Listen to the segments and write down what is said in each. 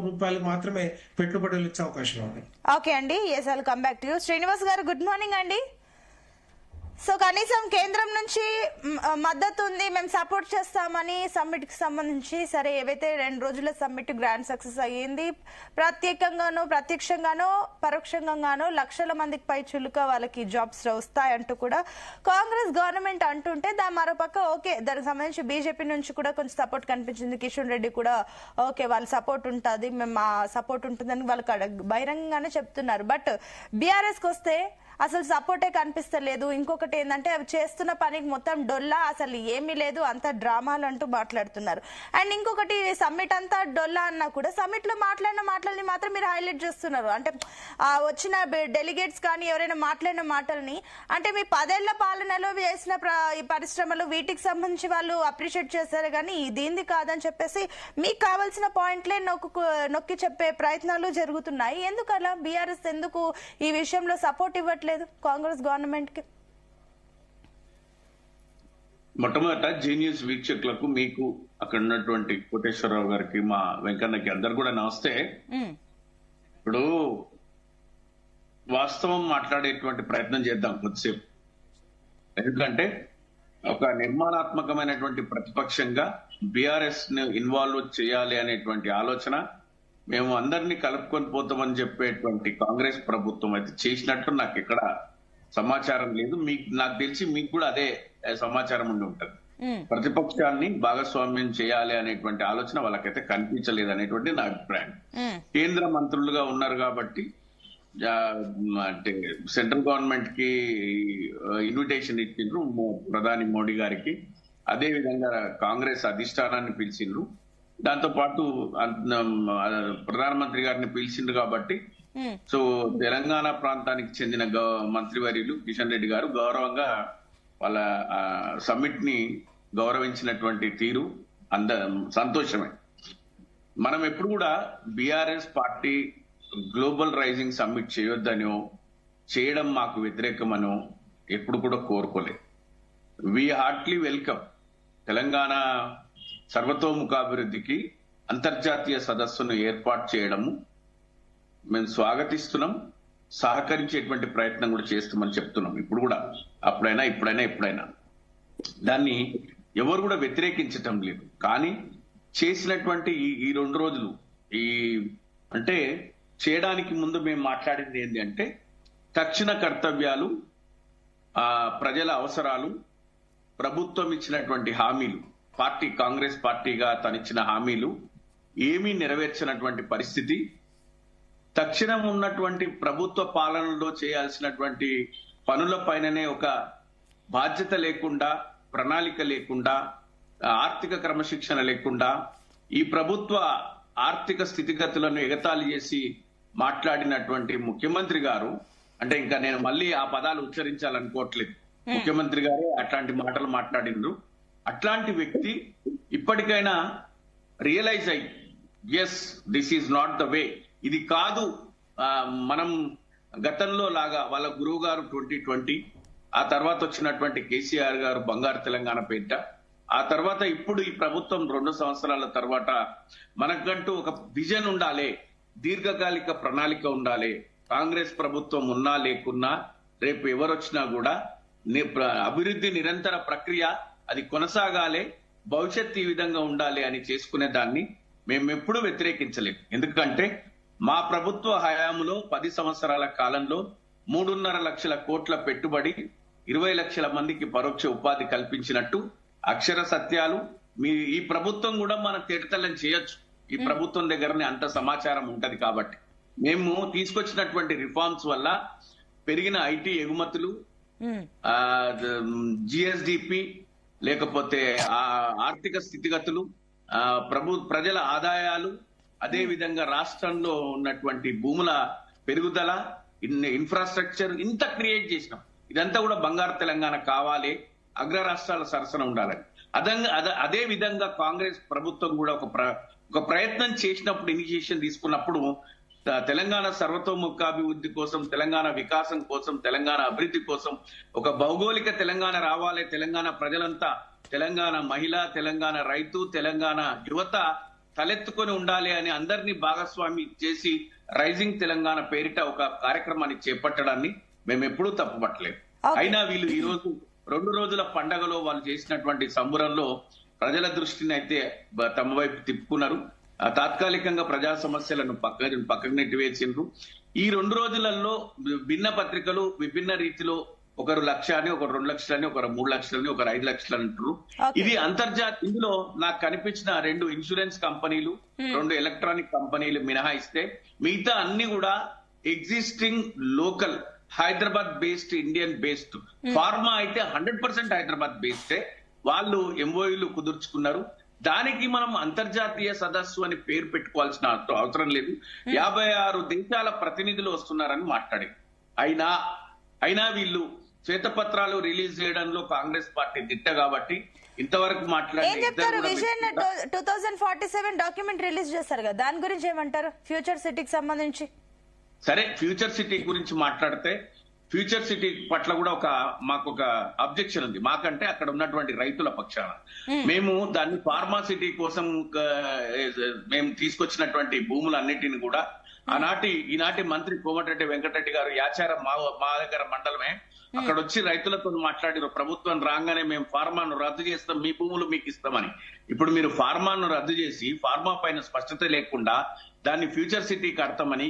రూపాయలు మాత్రమే పెట్టుబడులు ఇచ్చే అవకాశం ఉంది. ఓకే అండి, yes I'll come back to you. Srinivas గారు, గుడ్ మార్నింగ్ అండి. సో కనీసం కేంద్రం నుంచి మద్దతు ఉంది, మేము సపోర్ట్ చేస్తామని సమ్మిట్ కి సంబంధించి. సరే, ఏవైతే 2 రోజుల సమ్మిట్ గ్రాండ్ సక్సెస్ అయ్యింది, ప్రత్యేకంగానో ప్రత్యక్షంగానో పరోక్షంగానో లక్షల మందికి పై చులుక వాళ్ళకి జాబ్స్ వస్తాయంటూ కూడా కాంగ్రెస్ గవర్నమెంట్ అంటుంటే, దాని మరోపక్క ఓకే దానికి సంబంధించి బీజేపీ నుంచి కూడా కొంచెం సపోర్ట్ కనిపించింది. కిషన్ రెడ్డి కూడా ఓకే వాళ్ళ సపోర్ట్ ఉంటుంది, మేము మా సపోర్ట్ ఉంటుందని వాళ్ళకి బహిరంగంగానే చెప్తున్నారు. బట్ బీఆర్ఎస్ కి వస్తే అసలు సపోర్టే కనిపిస్తలేదు. ఇంకొకటి ఏంటంటే అవి చేస్తున్న పనికి మొత్తం డొల్లా, అసలు ఏమీ లేదు, అంత డ్రామాలు అంటూ మాట్లాడుతున్నారు. అండ్ ఇంకొకటి సమ్మిట్ అంతా డొల్లా అన్నా కూడా సమ్మిట్ లో మాట్లాడిన మాటల్ని మాత్రం మీరు హైలైట్ చేస్తున్నారు. అంటే వచ్చిన డెలిగేట్స్ కానీ ఎవరైనా మాట్లాడిన మాటల్ని, అంటే మీ 10 ఏళ్ల పాలనలో చేసిన పరిశ్రమలు వీటికి సంబంధించి వాళ్ళు అప్రిషియేట్ చేశారు కానీ దీనిది కాదని చెప్పేసి మీకు కావాల్సిన పాయింట్లే నొక్కి చెప్పే ప్రయత్నాలు జరుగుతున్నాయి. ఎందుకు అలా? బీఆర్ఎస్ ఎందుకు ఈ విషయంలో సపోర్ట్ ఇవ్వట్లేదు కాంగ్రెస్ గవర్నమెంట్ కి? మొట్టమొదట జీనియస్ వీక్షకులకు, మీకు అక్కడ ఉన్నటువంటి కోటేశ్వరరావు గారికి, మా వెంకన్నకి అందరు కూడా నమస్తే. ఇప్పుడు వాస్తవం మాట్లాడేటువంటి ప్రయత్నం చేద్దాం కొద్దిసేపు. ఎందుకంటే ఒక నిర్మాణాత్మకమైనటువంటి ప్రతిపక్షంగా బీఆర్ఎస్ ని ఇన్వాల్వ్ చేయాలి అనేటువంటి ఆలోచన, మేము అందరినీ కలుపుకొని పోతామని చెప్పేటువంటి కాంగ్రెస్ ప్రభుత్వం అయితే చేసినట్టు నాకు ఎక్కడ సమాచారం లేదు. నాకు తెలిసి మీకు కూడా అదే సమాచారం ఉండి ఉంటుంది. ప్రతిపక్షాన్ని భాగస్వామ్యం చేయాలి అనేటువంటి ఆలోచన వాళ్ళకైతే కనిపించలేదు అనేటువంటి నా అభిప్రాయం. కేంద్ర మంత్రులుగా ఉన్నారు కాబట్టి అంటే సెంట్రల్ గవర్నమెంట్ కి ఇన్విటేషన్ ఇచ్చిండ్రు ప్రధాని మోడీ గారికి, అదే విధంగా కాంగ్రెస్ అధిష్టానాన్ని పిలిచిండ్రు, దాంతో పాటు ప్రధానమంత్రి గారిని పిలిచిండ్రు. కాబట్టి సో తెలంగాణ ప్రాంతానికి చెందిన మంత్రివర్యులు కిషన్ రెడ్డి గారు గౌరవంగా వాళ్ళ సమ్మిట్ ని గౌరవించినటువంటి తీరు సంతోషమే. మనం ఎప్పుడు కూడా BRS party global rising summit చేయొద్దనో చేయడం మాకు వ్యతిరేకమనో ఎప్పుడు కూడా కోరుకోలేదు. వి హార్ట్లీ వెల్కమ్ తెలంగాణ సర్వతోముఖాభివృద్ధికి అంతర్జాతీయ సదస్సును ఏర్పాటు చేయడము మేము స్వాగతిస్తున్నాం, సహకరించేటువంటి ప్రయత్నం కూడా చేస్తామని చెప్తున్నాం. ఇప్పుడు కూడా, అప్పుడైనా ఇప్పుడైనా దాన్ని ఎవరు కూడా వ్యతిరేకించటం లేదు. కానీ చేసినటువంటి ఈ 2 రోజులు అంటే చేయడానికి ముందు మేము మాట్లాడింది ఏంటి అంటే తక్షణ కర్తవ్యాలు, ప్రజల అవసరాలు, ప్రభుత్వం ఇచ్చినటువంటి హామీలు, కాంగ్రెస్ పార్టీగా తనిచ్చిన హామీలు ఏమీ నెరవేర్చినటువంటి పరిస్థితి, తక్షణం ఉన్నటువంటి ప్రభుత్వ పాలనలో చేయాల్సినటువంటి పనుల పైననే ఒక బాధ్యత లేకుండా, ప్రణాళిక లేకుండా, ఆర్థిక క్రమశిక్షణ లేకుండా ఈ ప్రభుత్వ ఆర్థిక స్థితిగతులను ఎగతాళి చేసి మాట్లాడినటువంటి ముఖ్యమంత్రి గారు, అంటే ఇంకా నేను మళ్ళీ ఆ పదాలు ఉచ్చరించాలనుకోవట్లేదు, ముఖ్యమంత్రి గారే అట్లాంటి మాటలు మాట్లాడిండ్రు. అట్లాంటి వ్యక్తి ఇప్పటికైనా రియలైజ్ అయ్యి yes this is not the way, ఇది కాదు, మనం గతంలో లాగా వాళ్ళ గురువు గారు 2020, ఆ తర్వాత వచ్చినటువంటి కేసీఆర్ గారు బంగారు తెలంగాణ పేట, ఆ తర్వాత ఇప్పుడు ఈ ప్రభుత్వం 2 సంవత్సరాల తర్వాత మనకంటూ ఒక విజన్ ఉండాలి, దీర్ఘకాలిక ప్రణాళిక ఉండాలి. కాంగ్రెస్ ప్రభుత్వం ఉన్నా లేకున్నా రేపు ఎవరు వచ్చినా కూడా అభివృద్ధి నిరంతర ప్రక్రియ, అది కొనసాగాలి, భవిష్యత్తు ఈ విధంగా ఉండాలి అని చేసుకునే దాన్ని మేము ఎప్పుడూ వ్యతిరేకించలేము. ఎందుకంటే మా ప్రభుత్వ హయాంలో 10 సంవత్సరాల కాలంలో 3.5 లక్షల కోట్ల పెట్టుబడి, 20 లక్షల మందికి పరోక్ష ఉపాధి కల్పించినట్టు అక్షర సత్యాలు. ఈ ప్రభుత్వం కూడా మనం తేటతెల్లం చేయొచ్చు, ఈ ప్రభుత్వం దగ్గరనే అంత సమాచారం ఉంటది. కాబట్టి మేము తీసుకొచ్చినటువంటి రిఫార్మ్స్ వల్ల పెరిగిన ఐటీ ఎగుమతులు, జిఎస్డిపి, లేకపోతే ఆర్థిక స్థితిగతులు, ప్రజల ఆదాయాలు, అదే విధంగా రాష్ట్రంలో ఉన్నటువంటి భూముల పెరుగుదల, ఇన్ఫ్రాస్ట్రక్చర్ ఇంత క్రియేట్ చేసినాం. ఇదంతా కూడా బంగారు తెలంగాణ కావాలి, అగ్ర రాష్ట్రాల సరసన ఉండాలని. అదే విధంగా కాంగ్రెస్ ప్రభుత్వం కూడా ఒక ప్రయత్నం చేసినప్పుడు, ఇనిషియేషన్ తీసుకున్నప్పుడు తెలంగాణ సర్వతోముఖాభివృద్ధి కోసం, తెలంగాణ వికాసం కోసం, తెలంగాణ అభివృద్ధి కోసం ఒక భౌగోళిక తెలంగాణ రావాలి. తెలంగాణ ప్రజలంతా, తెలంగాణ మహిళ, తెలంగాణ రైతు, తెలంగాణ యువత తలెత్తుకొని ఉండాలి అని అందరినీ భాగస్వామి చేసి రైజింగ్ తెలంగాణ పేరిట ఒక కార్యక్రమాన్ని చేపట్టడాన్ని మేము ఎప్పుడూ తప్పుపట్టలేము. అయినా వీళ్ళు ఈ రోజు 2 రోజుల పండగలో వాళ్ళు చేసినటువంటి సంబురంలో ప్రజల దృష్టిని అయితే తమ వైపు తిప్పుకున్నారు. తాత్కాలికంగా ప్రజా సమస్యలను పక్కకు నెట్టివేసిండ్రు. ఈ 2 రోజులలో భిన్న పత్రికలు విభిన్న రీతిలో ఒకరు 1,00,000 అని, ఒకరు 2 లక్షలని, ఒకరు 3 లక్షలని, ఒకరు 5 లక్షలు అంటారు. ఇది ఇందులో నాకు కనిపించిన 2 ఇన్సూరెన్స్ కంపెనీలు, 2 ఎలక్ట్రానిక్ కంపెనీలు మినహాయిస్తే మిగతా అన్ని కూడా existing local Hyderabad based, Indian based. Pharma అయితే 100% హైదరాబాద్ బేస్డే. వాళ్ళు ఎంఓయూలు కుదుర్చుకున్నారు. దానికి మనం అంతర్జాతీయ సదస్సు అని పేరు పెట్టుకోవాల్సిన అవసరం లేదు. 56 దేశాల ప్రతినిధులు వస్తున్నారని మాట్లాడి అయినా వీళ్ళు శ్వేతపత్రాలు రిలీజ్ చేయడంలో కాంగ్రెస్ పార్టీ దిట్ట కాబట్టి ఇంతవరకు ఏం చెప్తారు? విజన్ 2047 డాక్యుమెంట్ రిలీజ్ చేస్తారు కదా, దాని గురించి ఏమంటారు? ఫ్యూచర్ సిటీకి సంబంధించి సరే, ఫ్యూచర్ సిటీ గురించి మాట్లాడితే ఫ్యూచర్ సిటీ పట్ల కూడా మాకు ఒక అబ్జెక్షన్ ఉంది. మాకంటే అక్కడ ఉన్నటువంటి రైతుల పక్షాన మేము దాన్ని ఫార్మా సిటీ కోసం మేము తీసుకొచ్చినటువంటి భూములన్నిటిని కూడా ఈనాటి మంత్రి కోమటిరెడ్డి వెంకటరెడ్డి గారు యాచారం మా దగ్గర మండలమే, అక్కడ వచ్చి రైతులతో మాట్లాడిన ప్రభుత్వం రాగానే మేము ఫార్మాను రద్దు చేస్తాం, మీ భూములు మీకు ఇస్తామని. ఇప్పుడు మీరు ఫార్మాను రద్దు చేసి ఫార్మా పైన స్పష్టత లేకుండా దాన్ని ఫ్యూచర్ సిటీ కడతామని,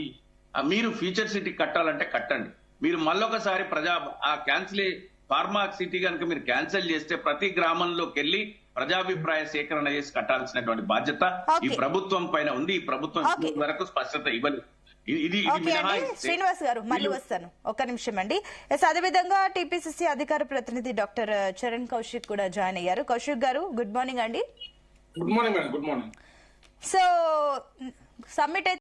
మీరు ఫ్యూచర్ సిటీ కట్టాలంటే కట్టండి. మీరు మళ్ళొకసారి ఫార్మా సిటీ కనుక మీరు క్యాన్సిల్ చేస్తే ప్రతి గ్రామంలోకి వెళ్లి ప్రజాభిప్రాయ సేకరణ చేసి కట్టాల్సినటువంటి బాధ్యత ఈ ప్రభుత్వం పైన ఉంది. ఈ ప్రభుత్వం వరకు స్పష్టత ఇవ్వలేదు. ఇది శ్రీనివాస్ గారు మళ్ళీ వస్తాను, ఒక్క నిమిషం అండి. అదేవిధంగా టీపీసీసీ అధికార ప్రతినిధి డాక్టర్ చరణ్ కౌశిక్ కూడా జాయిన్ అయ్యారు. కౌశిక్ గారు గుడ్ మార్నింగ్ అండి. Good morning madam. Good morning. So summit